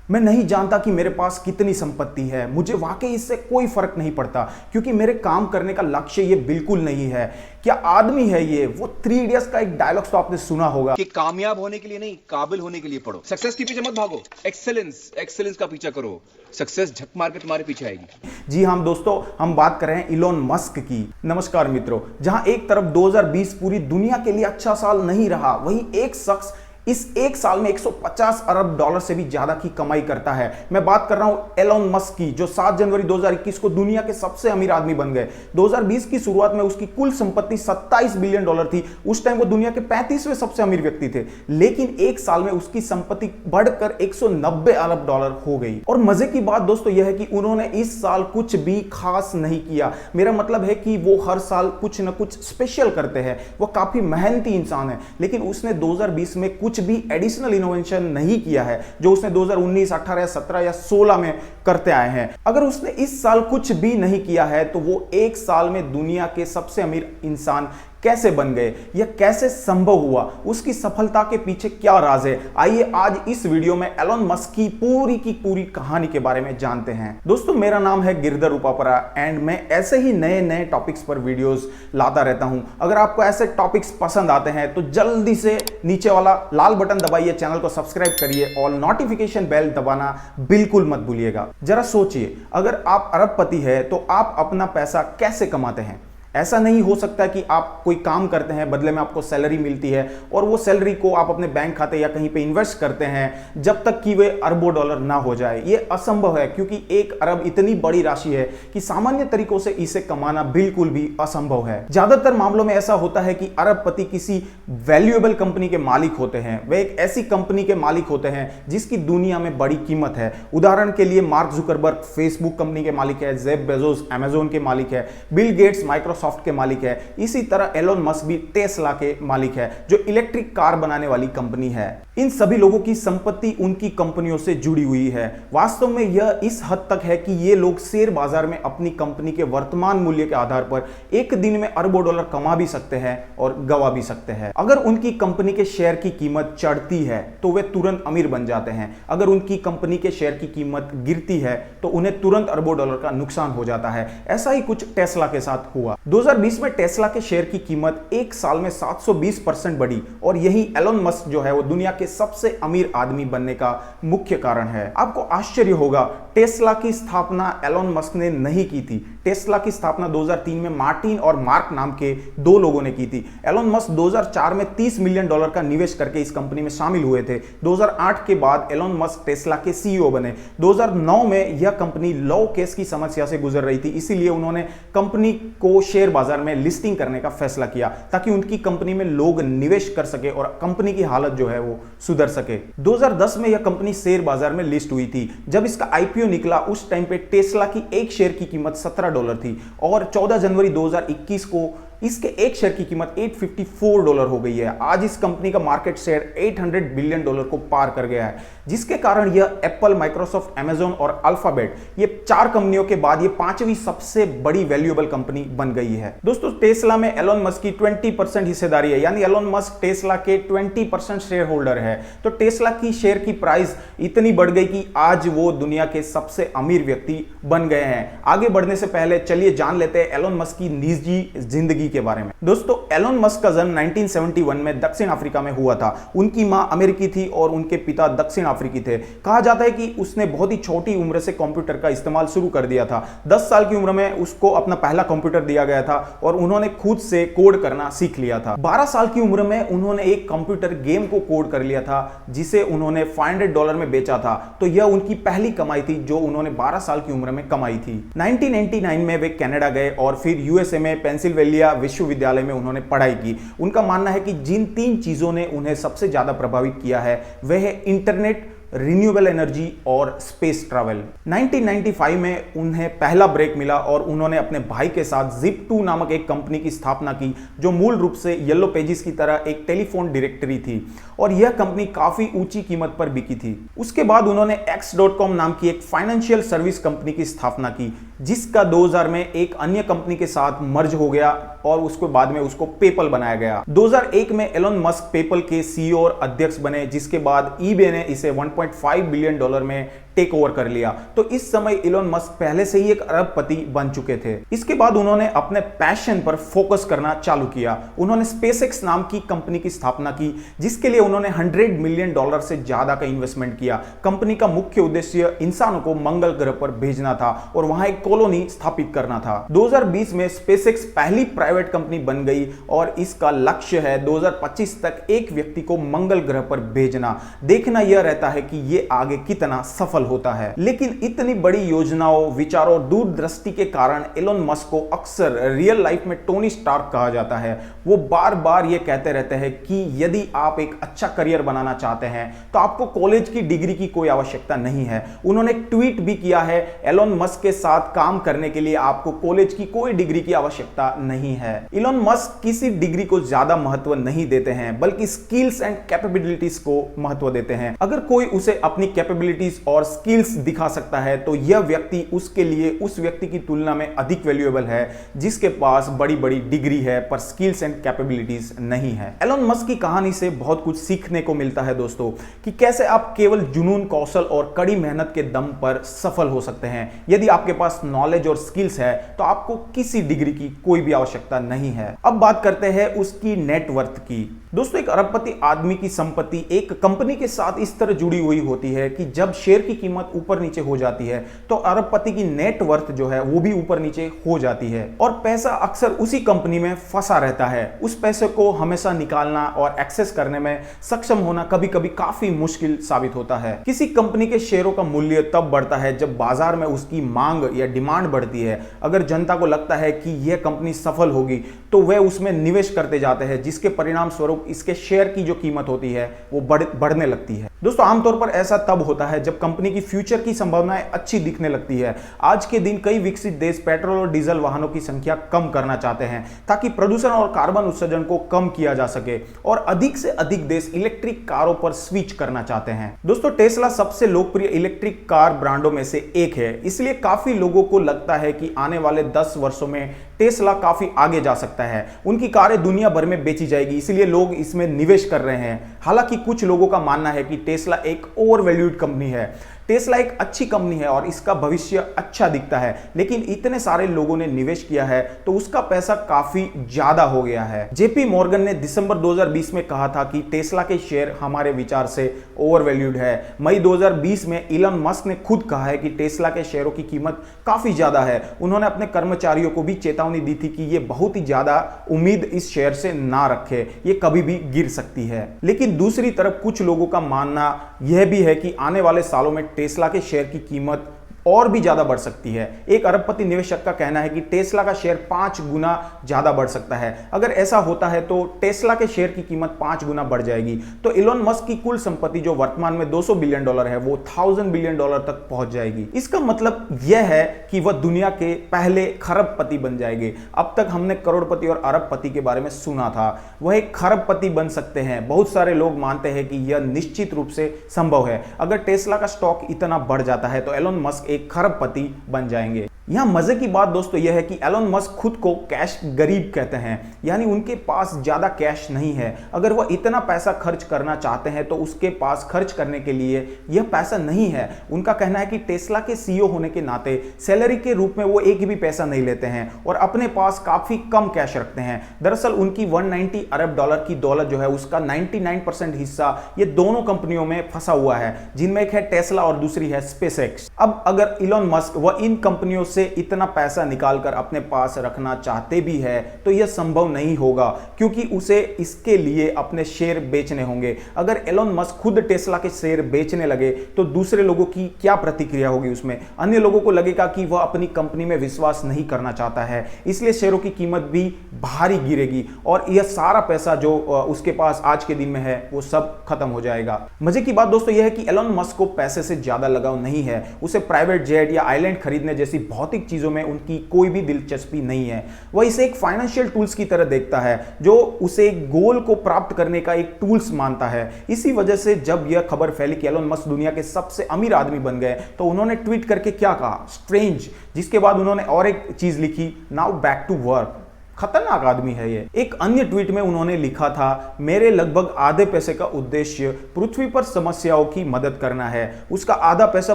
मैं नहीं जानता कि मेरे पास कितनी संपत्ति है, मुझे वाकई इससे कोई फर्क नहीं पड़ता क्योंकि मेरे काम करने का लक्ष्य ये बिल्कुल नहीं है। क्या आदमी है ये? वो थ्री इडियट्स का एक डायलॉग तो आपने सुना होगा कि कामयाब होने के लिए नहीं, काबिल होने के लिए पढ़ो। सक्सेस के पीछे मत भागो, एक्सेलेंस एक्सेलेंस का पीछा करो। सक्सेस झक मार के तुम्हारे पीछे आएगी। जी हाँ दोस्तों, हम बात कर रहे हैं इलोन मस्क की। नमस्कार मित्रों, जहां एक तरफ 2020 पूरी दुनिया के लिए अच्छा साल नहीं रहा, वहीं एक शख्स इस एक साल में 150 अरब डॉलर से भी ज्यादा की कमाई करता है। मैं बात कर रहा हूं एलोन मस्क की, जो 7 जनवरी 2021 को दुनिया के सबसे अमीर आदमी बन गए। 2020 की शुरुआत में उसकी कुल संपत्ति 27 बिलियन डॉलर थी। उस टाइम वो दुनिया के 35वें सबसे अमीर व्यक्ति थे, लेकिन एक साल में उसकी संपत्ति बढ़कर 190 अरब डॉलर हो गई। और मजे की बात दोस्तों यह है कि उन्होंने इस साल कुछ भी खास नहीं किया। मेरा मतलब है कि वो हर साल कुछ ना कुछ स्पेशल करते हैं। वो काफी मेहनती इंसान है, लेकिन उसने 2020 में कुछ भी एडिशनल इनोवेशन नहीं किया है जो उसने 2019, 18 या 17 या 16 में करते आए हैं। अगर उसने इस साल कुछ भी नहीं किया है तो वो एक साल में दुनिया के सबसे अमीर इंसान कैसे बन गए, यह कैसे संभव हुआ, उसकी सफलता के पीछे क्या राज है? आइए आज इस वीडियो में एलोन मस्क की पूरी कहानी के बारे में जानते हैं। दोस्तों, मेरा नाम है गिरधर उपापरा एंड मैं ऐसे ही नए नए टॉपिक्स पर वीडियोस लाता रहता हूं। अगर आपको ऐसे टॉपिक्स पसंद आते हैं तो जल्दी से नीचे वाला लाल बटन दबाइए, चैनल को सब्सक्राइब करिए और नोटिफिकेशन बेल दबाना बिल्कुल मत भूलिएगा। जरा सोचिए, अगर आप अरबपति है तो आप अपना पैसा कैसे कमाते हैं? ऐसा नहीं हो सकता कि आप कोई काम करते हैं, बदले में आपको सैलरी मिलती है और वो सैलरी को आप अपने बैंक खाते या कहीं पे इन्वेस्ट करते हैं जब तक कि वे अरबों डॉलर ना हो जाए। ये असंभव है क्योंकि 1 अरब इतनी बड़ी राशि है कि सामान्य तरीकों से इसे कमाना बिल्कुल भी असंभव है। ज्यादातर मामलों में ऐसा होता है कि अरबपति किसी वैल्यूएबल कंपनी के मालिक होते हैं। वे एक ऐसी कंपनी के मालिक होते हैं जिसकी दुनिया में बड़ी कीमत है। उदाहरण के लिए मार्क जुकरबर्ग फेसबुक कंपनी के मालिक है, जेफ बेजोस अमेजोन के मालिक है, बिल गेट्स माइक्रोसॉफ्ट के मालिक है। इसी तरह एलोन मस्क भी टेस्ला के मालिक है जो इलेक्ट्रिक कार बनाने वाली कंपनी है। इन सभी लोगों की संपत्ति उनकी कंपनियों से जुड़ी हुई है। वास्तव में यह इस हद तक है कि ये लोग शेयर बाजार में अपनी कंपनी के वर्तमान मूल्य के आधार पर एक दिन में अरबों डॉलर कमा भी सकते हैं और गवा भी सकते हैं। अगर उनकी कंपनी के शेयर की कीमत चढ़ती है तो वे तुरंत अमीर बन जाते हैं। अगर उनकी कंपनी के शेयर की कीमत गिरती है तो उन्हें तुरंत अरबों डॉलर का नुकसान हो जाता है। ऐसा ही कुछ टेस्ला के साथ हुआ। 2020 में टेस्ला के शेयर की कीमत एक साल में 720% बढ़ी और यही एलोन मस्क जो है वो दुनिया के सबसे अमीर आदमी बनने का मुख्य कारण है। आपको आश्चर्य होगा, टेस्ला की स्थापना एलोन मस्क ने नहीं की थी। टेस्ला की स्थापना 2003 में मार्टिन और मार्क नाम के 2 लोगों ने की थी। एलोन मस्क 2004 में $30 मिलियन का निवेश करके इस कंपनी में शामिल हुए थे। 2008 के बाद एलोन मस्क टेस्ला के सीईओ बने। 2009 में यह कंपनी लॉ केस की समस्या से गुजर रही थी, इसीलिए उन्होंने कंपनी को शेयर बाजार में लिस्टिंग करने का फैसला किया ताकि उनकी कंपनी में लोग निवेश कर सके और कंपनी की हालत जो है वो सुधर सके। 2010 में यह कंपनी शेयर बाजार में लिस्ट हुई थी। जब इसका आईपीओ निकला उस टाइम पे टेस्ला की एक शेयर की कीमत $17 थी और 14 जनवरी 2021 को इसके एक शेयर की कीमत $854 हो गई है। आज इस कंपनी का मार्केट शेयर $800 बिलियन को पार कर गया है, जिसके कारण यह एप्पल, माइक्रोसॉफ्ट, अमेजोन और अल्फाबेट, ये 4 कंपनियों के बाद ये 5वीं सबसे बड़ी वैल्यूएबल कंपनी बन गई है। दोस्तों, टेस्ला में एलोन मस्क की 20% हिस्सेदारी है, यानी एलोन मस्क टेस्ला के 20% शेयर होल्डर है। तो टेस्ला की शेयर की प्राइस इतनी बढ़ गई कि आज वो दुनिया के सबसे अमीर व्यक्ति बन गए हैं। आगे बढ़ने से पहले चलिए जान लेते हैं एलोन मस्क की निजी जिंदगी के बारे में। दोस्तों, एलोन मस्क का जन्म 1971 में दक्षिण अफ्रीका में हुआ था। उनकी मां अमेरिकी थी और उनके पिता दक्षिण अफ्रीकी थे। कहा जाता है कि उसने बहुत ही छोटी उम्र से कंप्यूटर का इस्तेमाल शुरू कर दिया था। 10 साल की उम्र में उसको अपना पहला कंप्यूटर दिया गया था और उन्होंने खुद से कोड करना सीख लिया था। 12 साल की उम्र में उन्होंने एक कंप्यूटर गेम को कोड कर लिया था जिसे उन्होंने $500 में बेचा था। तो यह उनकी पहली कमाई थी जो उन्होंने 12 साल की उम्र में कमाई थी। 1999 में वे कनाडा गए और फिर यूएसए में पेंसिल्वेनिया विश्वविद्यालय में उन्होंने पढ़ाई की। उनका मानना है कि जिन 3 चीजों ने उन्हें सबसे ज्यादा प्रभावित किया है वह है इंटरनेट, रिन्यूएबल एनर्जी और स्पेस ट्रैवल। 1995 में उन्हें पहला ब्रेक मिला और उन्होंने अपने भाई के साथ Zip2 नामक एक कंपनी की स्थापना की जो मूल रूप से येलो पेजेस की तरह एक टेलीफोन डायरेक्टरी थी और यह कंपनी काफी ऊंची कीमत पर बिकी थी। उसके बाद उन्होंने X.com नाम की एक फाइनेंशियल सर्विस कंपनी की स्थापना की जिसका 2000 में एक अन्य कंपनी के साथ मर्ज हो गया और उसके बाद में उसको पेपल बनाया गया। 2001 में एलोन मस्क पेपल के सीईओ और अध्यक्ष बने, जिसके बाद ईबे ने इसे 1.5 बिलियन डॉलर में टेक ओवर कर लिया। तो इस समय एलोन मस्क पहले से ही एक अरबपति बन चुके थे। इसके बाद उन्होंने अपने पैशन पर फोकस करना चालू किया। उन्होंने स्पेसएक्स नाम की कंपनी की स्थापना की, जिसके लिए उन्होंने 100 मिलियन डॉलर से ज्यादा का इन्वेस्टमेंट किया। कंपनी का मुख्य उद्देश्य इंसानों को मंगल ग्रह पर भेजना था और वहां एक कॉलोनी स्थापित करना था। 2020 में स्पेसएक्स पहली प्राइवेट कंपनी बन गई और इसका लक्ष्य है 2025 तक एक व्यक्ति को मंगल ग्रह पर भेजना। देखना यह रहता है कि यह आगे कितना सफल होता है। लेकिन इतनी बड़ी योजनाओं, विचारों और दूरदृष्टि के कारण एलोन मस्क को अक्सर रियल लाइफ में टोनी स्टार्क कहा जाता है। वो बार बार ये कहते रहते हैं कि यदि आप एक अच्छा करियर बनाना चाहते हैं तो आपको कॉलेज की डिग्री की कोई आवश्यकता नहीं है। उन्होंने एक ट्वीट भी किया है, एलोन मस्क के साथ काम करने के लिए आपको कॉलेज की कोई डिग्री की आवश्यकता नहीं है। एलोन मस्क किसी डिग्री को ज्यादा महत्व नहीं देते हैं, बल्कि स्किल्स एंड कैपेबिलिटीज को महत्व देते हैं। अगर कोई उसे अपनी कैपेबिलिटीज और स्किल्स दिखा सकता है तो यह व्यक्ति उसके लिए उस व्यक्ति की तुलना में अधिक वैल्यूएबल है जिसके पास बड़ी बड़ी डिग्री है पर स्किल्स एंड कैपेबिलिटीज नहीं है। एलोन मस्क की कहानी से बहुत कुछ सीखने को मिलता है दोस्तों, कि कैसे आप केवल जुनून, कौशल और कड़ी मेहनत के दम पर सफल हो सकते हैं। यदि आपके पास नॉलेज और स्किल्स है तो आपको किसी डिग्री की कोई भी आवश्यकता नहीं है। अब बात करते हैं उसकी नेटवर्थ की। दोस्तों, एक अरबपति आदमी की संपत्ति एक कंपनी के साथ इस तरह जुड़ी हुई होती है कि जब शेयर की कीमत ऊपर नीचे हो जाती है तो अरबपति की नेटवर्थ जो है वो भी ऊपर नीचे हो जाती है और पैसा अक्सर उसी कंपनी में फंसा रहता है। उस पैसे को हमेशा निकालना और एक्सेस करने में सक्षम होना कभी कभी काफी मुश्किल साबित होता है। किसी कंपनी के शेयरों का मूल्य तब बढ़ता है जब बाजार में उसकी मांग या डिमांड बढ़ती है। अगर जनता को लगता है कि यह कंपनी सफल होगी तो वे उसमें निवेश करते जाते हैं, जिसके परिणाम स्वरूप इसके शेयर की जो कीमत होती है वो बढ़ने लगती है। दोस्तों, आमतौर पर ऐसा तब होता है जब कंपनी की फ्यूचर की संभावनाएं अच्छी दिखने लगती है। आज के दिन कई विकसित देश पेट्रोल और डीजल वाहनों की संख्या कम करना चाहते हैं ताकि प्रदूषण और कार्बन उत्सर्जन को कम किया जा सके और अधिक से अधिक देश इलेक्ट्रिक कारों पर स्विच करना चाहते हैं। दोस्तों, टेस्ला सबसे लोकप्रिय इलेक्ट्रिक कार ब्रांडों में से एक है, इसलिए काफी लोगों को लगता है कि आने वाले 10 वर्षों में टेस्ला काफी आगे जा सकता है। उनकी कारें दुनिया भर में बेची जाएगी, इसलिए लोग इसमें निवेश कर रहे हैं। हालांकि कुछ लोगों का मानना है कि टेस्ला एक ओवरवैल्यूड कंपनी है। टेस्ला एक अच्छी कंपनी है और इसका भविष्य अच्छा दिखता है, लेकिन इतने सारे लोगों ने निवेश किया है तो उसका पैसा काफी ज्यादा हो गया है। जेपी मॉर्गन ने दिसंबर 2020 में कहा था कि टेस्ला के शेयर हमारे विचार से ओवरवैल्यूड है। मई 2020 में इलॉन मस्क ने खुद कहा है कि टेस्ला के शेयरों की कीमत काफी ज्यादा है। उन्होंने अपने कर्मचारियों को भी चेतावनी दी थी कि ये बहुत ही ज्यादा उम्मीद इस शेयर से ना रखे, ये कभी भी गिर सकती है। लेकिन दूसरी तरफ कुछ लोगों का मानना यह भी है कि आने वाले सालों में टेस्ला के शेयर की कीमत और भी ज्यादा बढ़ सकती है। एक अरबपति निवेशक का कहना है कि टेस्ला का शेयर 5 गुना ज्यादा बढ़ सकता है। अगर ऐसा होता है तो टेस्ला के शेयर की कीमत 5 गुना बढ़ जाएगी। तो इलॉन मस्क की कुल संपत्ति जो वर्तमान में $200 बिलियन है वो $1000 बिलियन तक पहुंच जाएगी। इसका मतलब यह है कि वह दुनिया के पहले खरबपति बन जाएंगे। अब तक हमने करोड़पति और अरबपति के बारे में सुना था, वह एक खरबपति बन सकते हैं। बहुत सारे लोग मानते हैं कि यह निश्चित रूप से संभव है। अगर टेस्ला का स्टॉक इतना बढ़ जाता है तो एलोन मस्क एक खरबपति बन जाएंगे। यहां मजे की बात दोस्तों यह है कि एलोन मस्क खुद को कैश गरीब कहते हैं, यानी उनके पास ज्यादा कैश नहीं है। अगर वह इतना पैसा खर्च करना चाहते हैं तो उसके पास खर्च करने के लिए यह पैसा नहीं है। उनका कहना है कि टेस्ला के सीईओ होने के नाते सैलरी के रूप में वो एक भी पैसा नहीं लेते हैं और अपने पास काफी कम कैश रखते हैं। दरअसल उनकी 190 अरब डॉलर की दौलत जो है उसका 99% हिस्सा ये दोनों कंपनियों में फंसा हुआ है, जिनमें एक है टेस्ला और दूसरी है स्पेसएक्स। अब अगर इलॉन मस्क व इन कंपनियों से इतना पैसा निकालकर अपने पास रखना चाहते भी है तो यह संभव नहीं होगा, क्योंकि उसे इसके लिए अपने शेयर बेचने होंगे। अगर एलोन मस्क खुद टेस्ला के शेयर बेचने लगे तो दूसरे लोगों की क्या प्रतिक्रिया होगी उसमें? अन्य लोगों को लगेगा कि वह अपनी कंपनी में विश्वास नहीं करना चाहता है, इसलिए शेयरों की कीमत भी भारी गिरेगी और यह सारा पैसा जो उसके पास आज के दिन में है वो सब खत्म हो जाएगा। मजे की बात दोस्तों यह है कि एलोन मस्क को पैसे से ज्यादा लगाव नहीं है। उसे प्राइवेट जेट या आइलैंड खरीदने जैसी बहुत भौतिक चीजों में उनकी कोई भी दिलचस्पी नहीं है। वह इसे एक फाइनेंशियल टूल्स की तरह देखता है जो उसे गोल को प्राप्त करने का एक टूल्स मानता है। इसी वजह से जब यह खबर फैली कि एलोन मस्क दुनिया के सबसे अमीर आदमी बन गए तो उन्होंने ट्वीट करके क्या कहा, स्ट्रेंज, जिसके बाद उन्होंने और एक चीज लिखी, नाउ बैक टू वर्क। खतरनाक आदमी है ये। एक अन्य ट्वीट में उन्होंने लिखा था, मेरे लगभग आधे पैसे का उद्देश्य पृथ्वी पर समस्याओं की मदद करना है। उसका आधा पैसा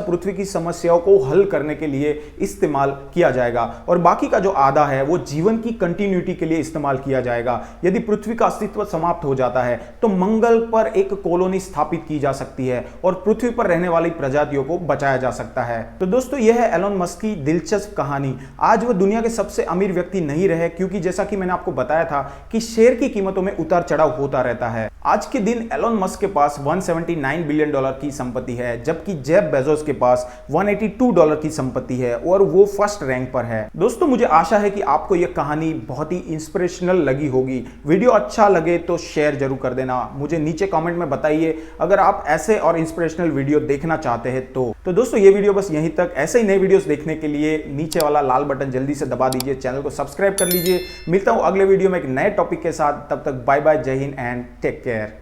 पृथ्वी की समस्याओं को हल करने के लिए इस्तेमाल किया जाएगा और बाकी का जो आधा है वो जीवन की कंटिन्यूटी के लिए इस्तेमाल किया जाएगा। यदि पृथ्वी का अस्तित्व समाप्त हो जाता है तो मंगल पर एक कॉलोनी स्थापित की जा सकती है और पृथ्वी पर रहने वाली प्रजातियों को बचाया जा सकता है। तो दोस्तों, यह है एलोन मस्क की दिलचस्प कहानी। आज वह दुनिया के सबसे अमीर व्यक्ति नहीं रहे क्योंकि जैसा कि मैंने आपको बताया था कि शेयर की कीमतों में उतार चढ़ाव होता रहता है। आज के दिन एलोन मस्क के पास $179 बिलियन की संपत्ति है, जबकि जेफ बेजोस के पास $182 की संपत्ति है और वो फर्स्ट रैंक पर है। दोस्तों, मुझे आशा है कि आपको यह कहानी बहुत ही इंस्पिरेशनल लगी होगी। वीडियो अच्छा लगे तो शेयर जरूर कर देना। मुझे नीचे कमेंट में बताइए अगर आप ऐसे और इंस्पिरेशनल वीडियो देखना चाहते हैं तो दोस्तों, ये वीडियो बस यहीं तक। ऐसे ही नए वीडियोस देखने के लिए नीचे वाला लाल बटन जल्दी से दबा दीजिए, चैनल को सब्सक्राइब कर लीजिए। मिलता हूं अगले वीडियो में एक नए टॉपिक के साथ। तब तक बाय बाय, जय हिंद एंड टेक केयर।